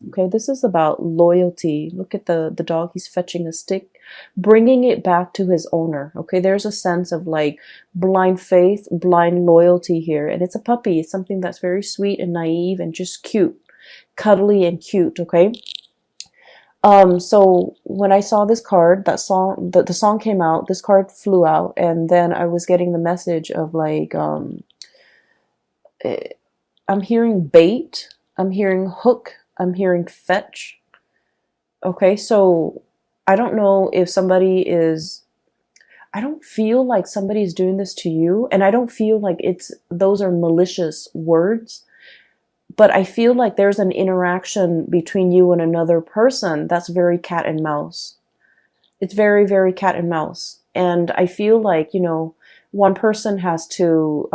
Okay, this is about loyalty. Look at the dog, he's fetching a stick, bringing it back to his owner. Okay, there's a sense of like blind faith, blind loyalty here. And it's a puppy. It's something that's very sweet and naive and just cute, cuddly and cute. Okay. So when I saw this card, the song came out, this card flew out, and then I was getting the message of like, eh, I'm hearing bait, I'm hearing hook, I'm hearing fetch. Okay, so I don't know if I don't feel like somebody's doing this to you, and I don't feel like those are malicious words, but I feel like there's an interaction between you and another person that's very cat and mouse. It's very, very cat and mouse. And I feel like, one person has to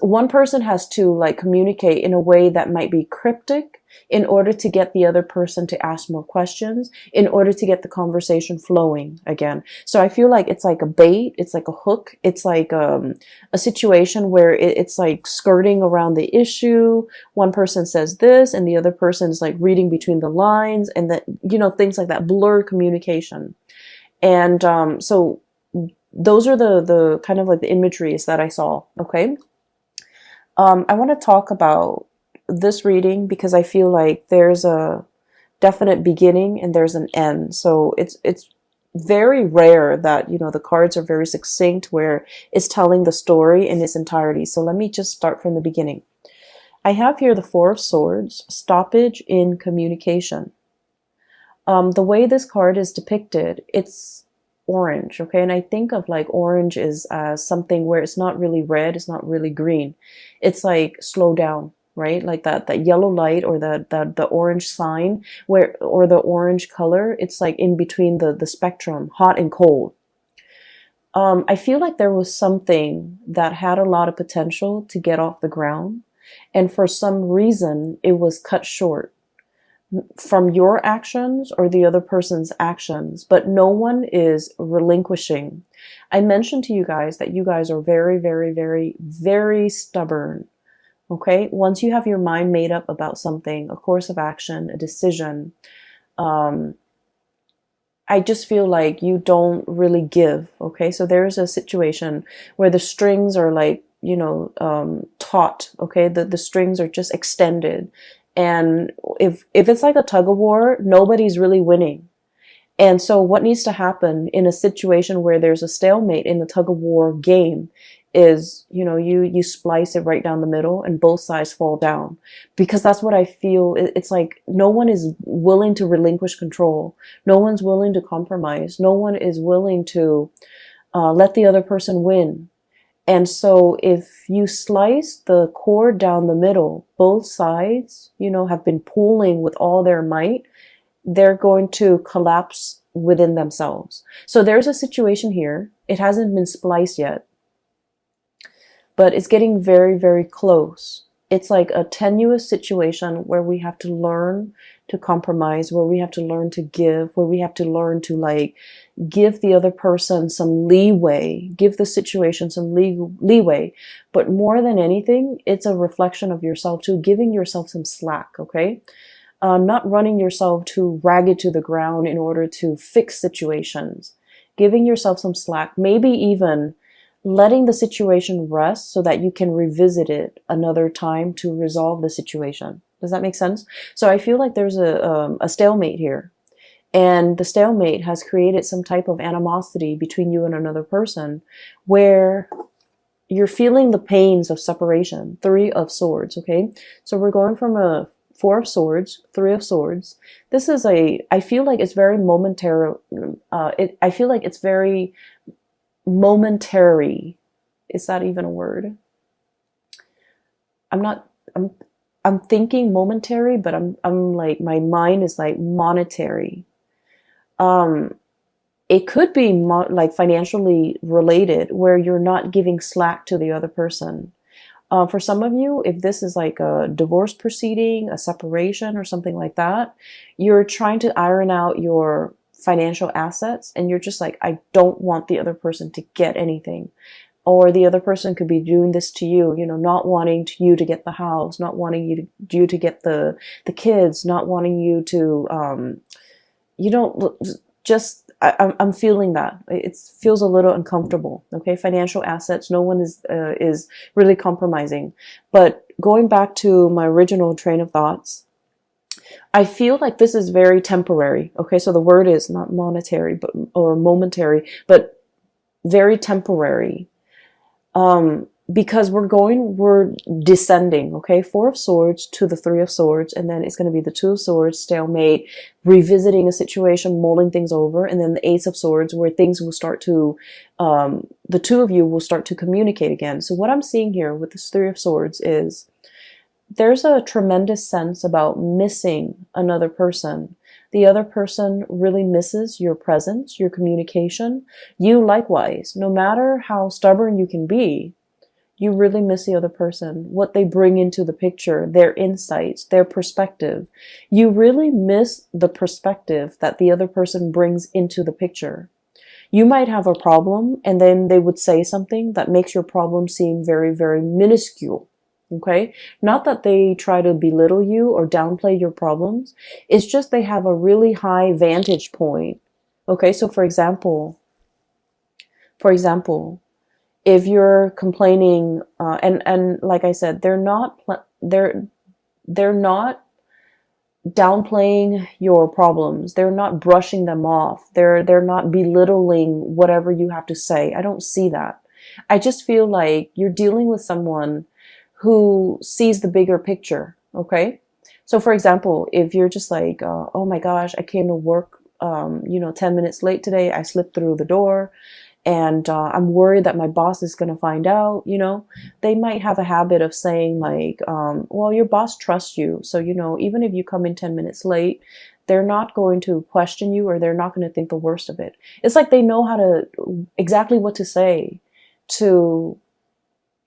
one person has to like communicate in a way that might be cryptic in order to get the other person to ask more questions, in order to get the conversation flowing again. So I feel like it's like a bait, it's like a hook, it's like a situation where it's like skirting around the issue. One person says this and the other person is like reading between the lines, and that, things like that, blurred communication. And so those are the kind of like the imageries that I saw. Okay. I want to talk about this reading because I feel like there's a definite beginning and there's an end. So it's very rare that, the cards are very succinct where it's telling the story in its entirety. So let me just start from the beginning. I have here the Four of Swords, stoppage in communication. The way this card is depicted, it's orange, okay? And I think of like orange is something where it's not really red, it's not really green. It's like slow down, right? Like that yellow light or the orange sign or the orange color, it's like in between the spectrum, hot and cold. I feel like there was something that had a lot of potential to get off the ground, and for some reason it was cut short from your actions or the other person's actions, but no one is relinquishing. I mentioned to you guys that you guys are very, very, very, very stubborn. Okay? Once you have your mind made up about something, a course of action, a decision, I just feel like you don't really give. Okay? So there's a situation where the strings are like, taut. Okay? The strings are just extended. And if it's like a tug of war, nobody's really winning. And so what needs to happen in a situation where there's a stalemate in the tug of war game is, you splice it right down the middle and both sides fall down. Because that's what I feel. It's like no one is willing to relinquish control. No one's willing to compromise. No one is willing to let the other person win. And so if you slice the cord down the middle, both sides, have been pulling with all their might, they're going to collapse within themselves. So there's a situation here. It hasn't been spliced yet, but it's getting very, very close. It's like a tenuous situation where we have to learn to compromise, where we have to learn to give, where we have to learn to like give the other person some leeway, give the situation some leeway. But more than anything, it's a reflection of yourself too, giving yourself some slack, okay? Not running yourself too ragged to the ground in order to fix situations. Giving yourself some slack, maybe even letting the situation rest so that you can revisit it another time to resolve the situation. Does that make sense? So I feel like there's a stalemate here. And the stalemate has created some type of animosity between you and another person where you're feeling the pains of separation. Three of Swords, okay? So we're going from a Four of Swords, Three of Swords. This is I feel like it's very momentary. I feel like it's very momentary. Is that even a word? I'm thinking momentary, but I'm like, my mind is like monetary. It could be like financially related where you're not giving slack to the other person. For some of you, if this is like a divorce proceeding, a separation or something like that, you're trying to iron out your financial assets and you're just like, I don't want the other person to get anything. or the other person could be doing this to you, you know, not wanting you to get the house, not wanting you to get the kids, not wanting you to, you know, just, I'm feeling that. It feels a little uncomfortable. Okay. Financial assets. No one is really compromising. But going back to my original train of thoughts, I feel like this is very temporary. Okay. So the word is not monetary, or momentary, but very temporary. Because we're descending, okay? Four of Swords to the Three of Swords, and then it's going to be the Two of Swords, stalemate, revisiting a situation, mulling things over, and then the Ace of Swords, where things will start to, the two of you will start to communicate again. So what I'm seeing here with this Three of Swords is there's a tremendous sense about missing another person. The other person really misses your presence, your communication. You likewise, no matter how stubborn you can be, you really miss the other person, what they bring into the picture, their insights, their perspective. You really miss the perspective that the other person brings into the picture. You might have a problem, and then they would say something that makes your problem seem very, very minuscule. Okay? Not that they try to belittle you or downplay your problems. It's just they have a really high vantage point. Okay? So for example, if you're complaining, and like I said, they're not downplaying your problems. They're not brushing them off. They're not belittling whatever you have to say. I don't see that. I just feel like you're dealing with someone who sees the bigger picture. Okay. So for example, if you're just like, oh my gosh, I came to work, 10 minutes late today. I slipped through the door, and I'm worried that my boss is going to find out, they might have a habit of saying like, well, your boss trusts you. So, even if you come in 10 minutes late, they're not going to question you, or they're not going to think the worst of it. It's like they know exactly what to say to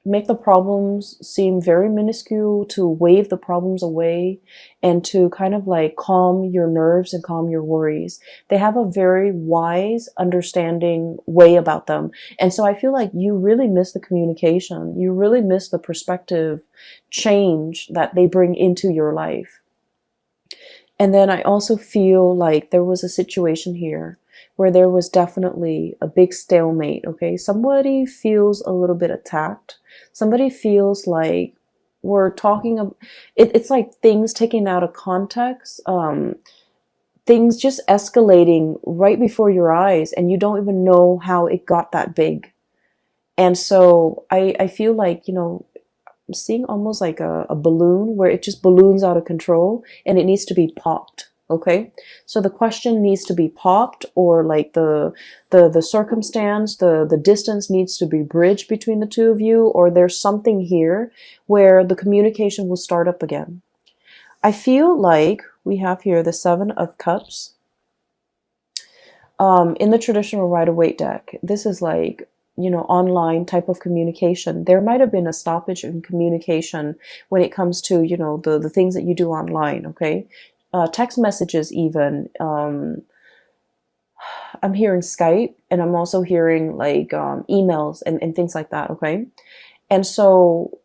make the problems seem very minuscule, to wave the problems away, and to kind of like calm your nerves and calm your worries. They have a very wise, understanding way about them. And so I feel like you really miss the communication. You really miss the perspective change that they bring into your life. And then I also feel like there was a situation here where there was definitely a big stalemate, okay? Somebody feels a little bit attacked. Somebody feels like we're talking, it's like things taken out of context, things just escalating right before your eyes, and you don't even know how it got that big. And so I feel like, I'm seeing almost like a balloon where it just balloons out of control, and it needs to be popped. Okay, so the question needs to be popped, or like the circumstance, the distance needs to be bridged between the two of you, or there's something here where the communication will start up again. I feel like we have here the Seven of Cups. In the traditional Rider-Waite deck, this is like, online type of communication. There might have been a stoppage in communication when it comes to, the things that you do online, okay? Text messages even. I'm hearing Skype, and I'm also hearing like emails and things like that, okay? And so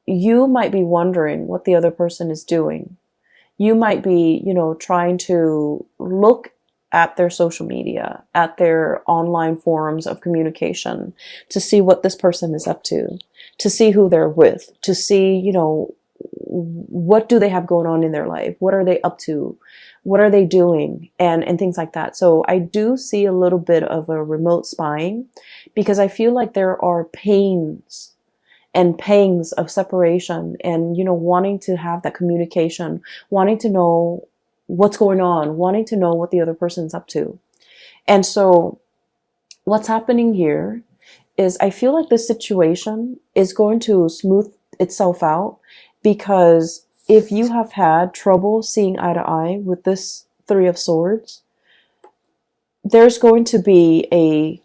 you might be wondering what the other person is doing. You might be, trying to look at their social media, at their online forums of communication, to see what this person is up to see who they're with, to see, what do they have going on in their life? What are they up to? What are they doing? And things like that. So I do see a little bit of a remote spying, because I feel like there are pains and pangs of separation, and, wanting to have that communication, wanting to know what's going on, wanting to know what the other person's up to. And so what's happening here is I feel like this situation is going to smooth itself out, because if you have had trouble seeing eye to eye with this Three of Swords, there's going to be a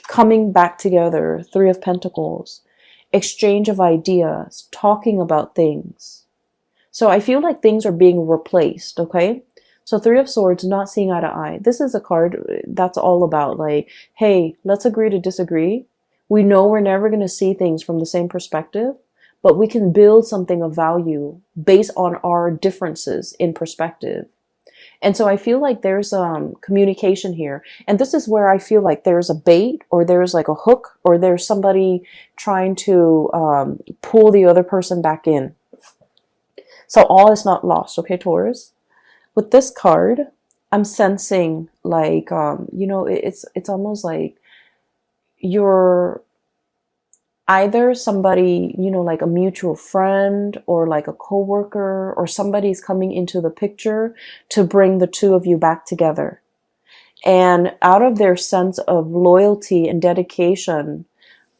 coming back together, Three of Pentacles, exchange of ideas, talking about things. So I feel like things are being replaced, okay? So Three of Swords, not seeing eye to eye. This is a card that's all about like, hey, let's agree to disagree. We know we're never going to see things from the same perspective, but we can build something of value based on our differences in perspective. And so I feel like there's communication here. And this is where I feel like there's a bait, or there's like a hook, or there's somebody trying to pull the other person back in. So all is not lost, okay, Taurus? With this card, I'm sensing like, it's almost like you're either somebody, like a mutual friend or like a coworker, or somebody's coming into the picture to bring the two of you back together. And out of their sense of loyalty and dedication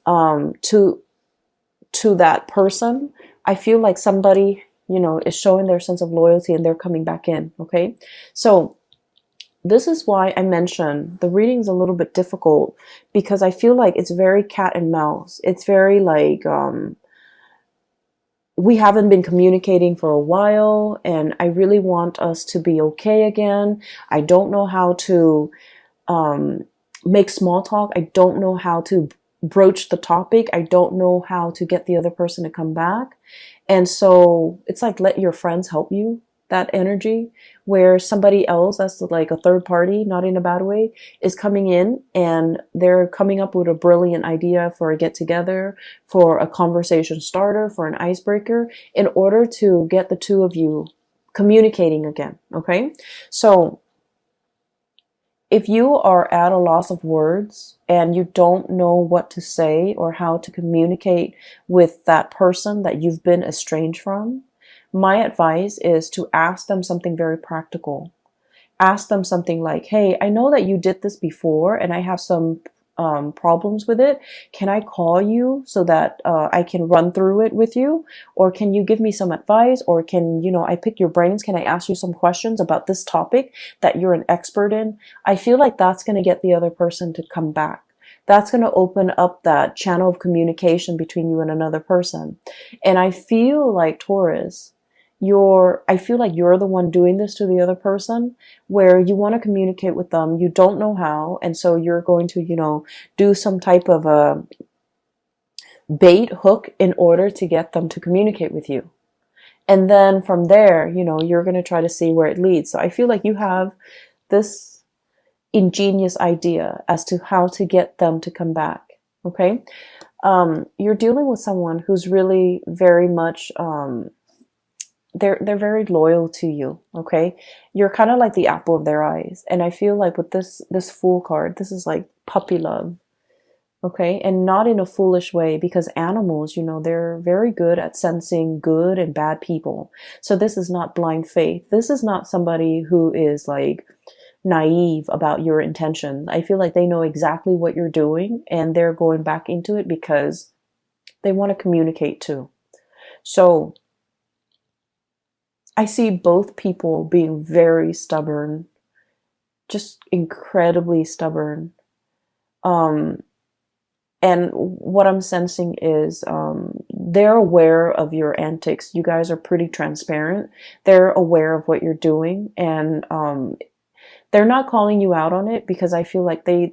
to that person, I feel like somebody, is showing their sense of loyalty and they're coming back in. Okay. So this is why I mentioned the reading's a little bit difficult, because I feel like it's very cat and mouse. It's very like, we haven't been communicating for a while, and I really want us to be okay again. I don't know how to make small talk. I don't know how to broach the topic. I don't know how to get the other person to come back. And so it's like, let your friends help you. That energy where somebody else, that's like a third party, not in a bad way, is coming in and they're coming up with a brilliant idea for a get together, for a conversation starter, for an icebreaker, in order to get the two of you communicating again. Okay. So if you are at a loss of words and you don't know what to say or how to communicate with that person that you've been estranged from, my advice is to ask them something very practical. Ask them something like, hey, I know that you did this before and I have some problems with it. Can I call you so that I can run through it with you? Or can you give me some advice? Or can, I pick your brains? Can I ask you some questions about this topic that you're an expert in? I feel like that's going to get the other person to come back. That's going to open up that channel of communication between you and another person. And I feel like, Taurus, I feel like you're the one doing this to the other person, where you want to communicate with them, you don't know how, and so you're going to, do some type of a bait hook in order to get them to communicate with you. And then from there, you're going to try to see where it leads. So I feel like you have this ingenious idea as to how to get them to come back. Okay. You're dealing with someone who's really very much, they're very loyal to you. Okay. You're kind of like the apple of their eyes. And I feel like with this Fool card, this is like puppy love. Okay. And not in a foolish way, because animals, they're very good at sensing good and bad people. So this is not blind faith. This is not somebody who is like naive about your intention. I feel like they know exactly what you're doing and they're going back into it because they want to communicate too. So I see both people being very stubborn, just incredibly stubborn. And what I'm sensing is they're aware of your antics. You guys are pretty transparent. They're aware of what you're doing, and they're not calling you out on it because I feel like they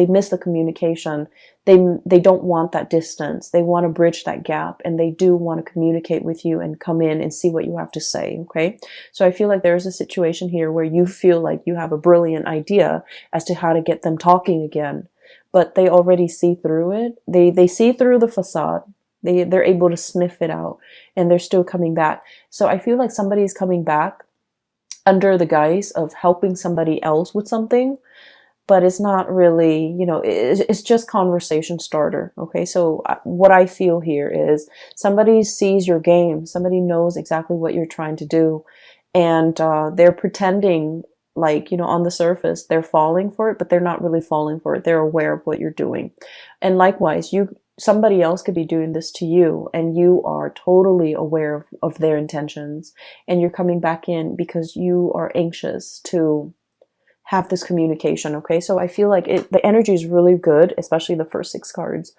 miss the communication. They don't want that distance. They want to bridge that gap, and they do want to communicate with you and come in and see what you have to say. Okay. So I feel like there's a situation here where you feel like you have a brilliant idea as to how to get them talking again, but they already see through it. They see through the facade. They're able to sniff it out, and they're still coming back. So I feel like somebody's coming back under the guise of helping somebody else with something, but it's not really, it's just conversation starter. Okay. So what I feel here is somebody sees your game. Somebody knows exactly what you're trying to do. And, they're pretending like, on the surface, they're falling for it, but they're not really falling for it. They're aware of what you're doing. And likewise, somebody else could be doing this to you, and you are totally aware of their intentions, and you're coming back in because you are anxious to have this communication. Okay. So I feel like the energy is really good, especially the first 6 cards.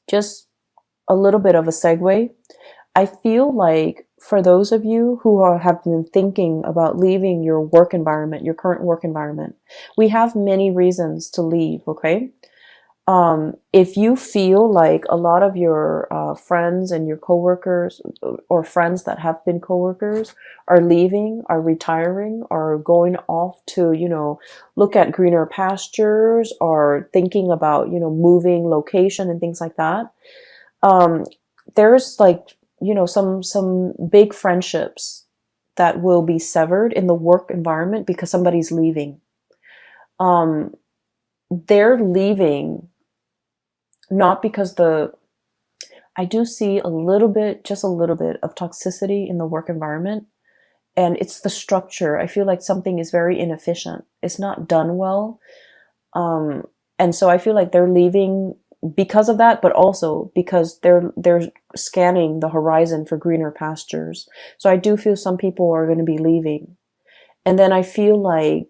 Just a little bit of a segue. I feel like for those of you who have been thinking about leaving your work environment, your current work environment, we have many reasons to leave. Okay. If you feel like a lot of your friends and your coworkers or friends that have been coworkers are leaving, are retiring, are going off to, look at greener pastures or thinking about, moving location and things like that, um, there's like, some big friendships that will be severed in the work environment because somebody's leaving. Um, they're leaving not because I do see a little bit, just a little bit of toxicity in the work environment. And it's the structure. I feel like something is very inefficient. It's not done well. Um, and so I feel like they're leaving because of that, but also because they're scanning the horizon for greener pastures. So I do feel some people are going to be leaving. And then I feel like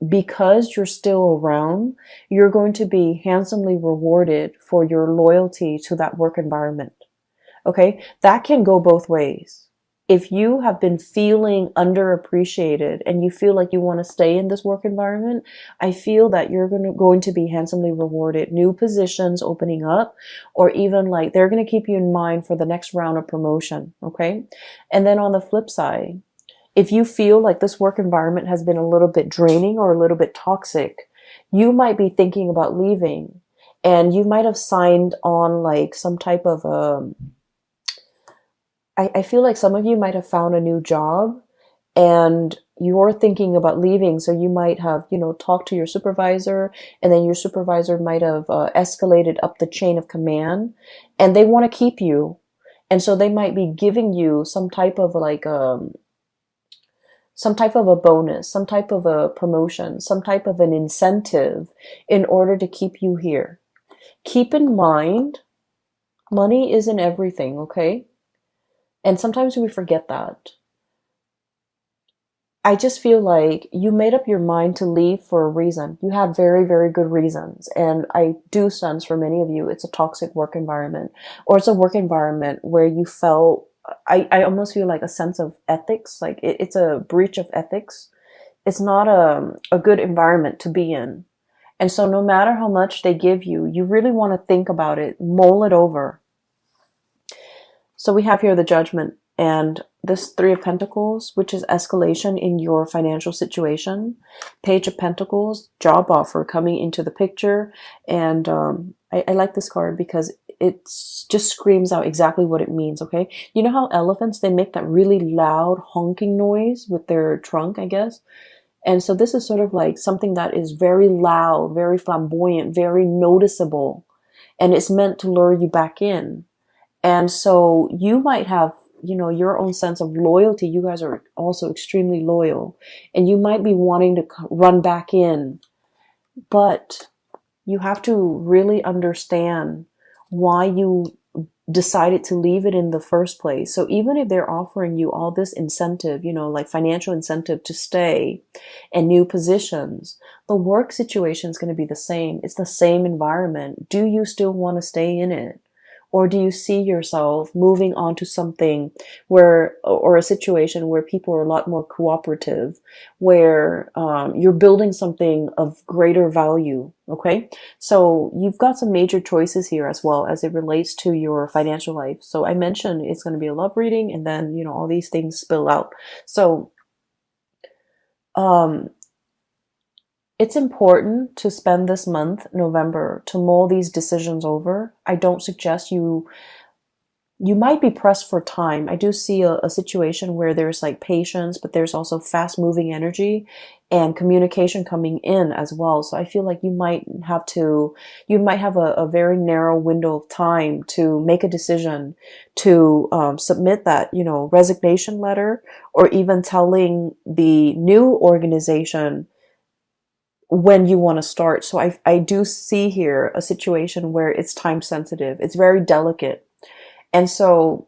because you're still around, you're going to be handsomely rewarded for your loyalty to that work environment. Okay? That can go both ways. If you have been feeling underappreciated and you feel like you want to stay in this work environment, I feel that you're going to be handsomely rewarded. New positions opening up, or even like they're going to keep you in mind for the next round of promotion. Okay? And then on the flip side, if you feel like this work environment has been a little bit draining or a little bit toxic, you might be thinking about leaving, and you might have signed on like some type of I feel like some of you might have found a new job and you're thinking about leaving. So you might have, talked to your supervisor, and then your supervisor might have escalated up the chain of command, and they want to keep you. And so they might be giving you some type of like, some type of a bonus, some type of a promotion, some type of an incentive in order to keep you here. Keep in mind, money isn't everything, okay? And sometimes we forget that. I just feel like you made up your mind to leave for a reason. You had very, very good reasons. And I do sense for many of you, it's a toxic work environment, or it's a work environment where you felt, I almost feel like a sense of ethics. Like it's a breach of ethics. It's not a good environment to be in. And so no matter how much they give you, you really want to think about it, mull it over. So we have here the Judgment and this Three of Pentacles, which is escalation in your financial situation. Page of Pentacles, job offer coming into the picture. And I like this card because it just screams out exactly what it means, okay? You know how elephants, they make that really loud honking noise with their trunk, I guess? And so this is sort of like something that is very loud, very flamboyant, very noticeable. And it's meant to lure you back in. And so you might have, your own sense of loyalty. You guys are also extremely loyal, and you might be wanting to run back in, but you have to really understand why you decided to leave it in the first place. So even if they're offering you all this incentive, like financial incentive to stay and new positions, the work situation is going to be the same. It's the same environment. Do you still want to stay in it? Or do you see yourself moving on to something or a situation where people are a lot more cooperative, where you're building something of greater value? Okay. So you've got some major choices here as well as it relates to your financial life. So I mentioned it's going to be a love reading, and then, all these things spill out. So, it's important to spend this month, November, to mull these decisions over. I don't suggest you might be pressed for time. I do see a situation where there's like patience, but there's also fast moving energy and communication coming in as well. So I feel like you might have a very narrow window of time to make a decision, to submit that, resignation letter, or even telling the new organization when you want to start. So I do see here a situation where it's time sensitive. It's very delicate. And so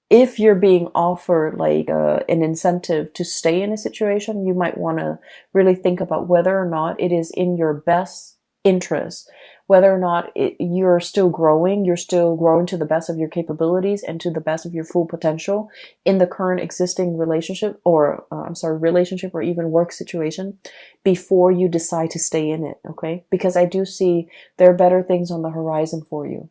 if you're being offered like an incentive to stay in a situation, you might want to really think about whether or not it is in your best interest, whether or not you're still growing to the best of your capabilities and to the best of your full potential in the current existing relationship, or relationship or even work situation, before you decide to stay in it, okay? Because I do see there are better things on the horizon for you.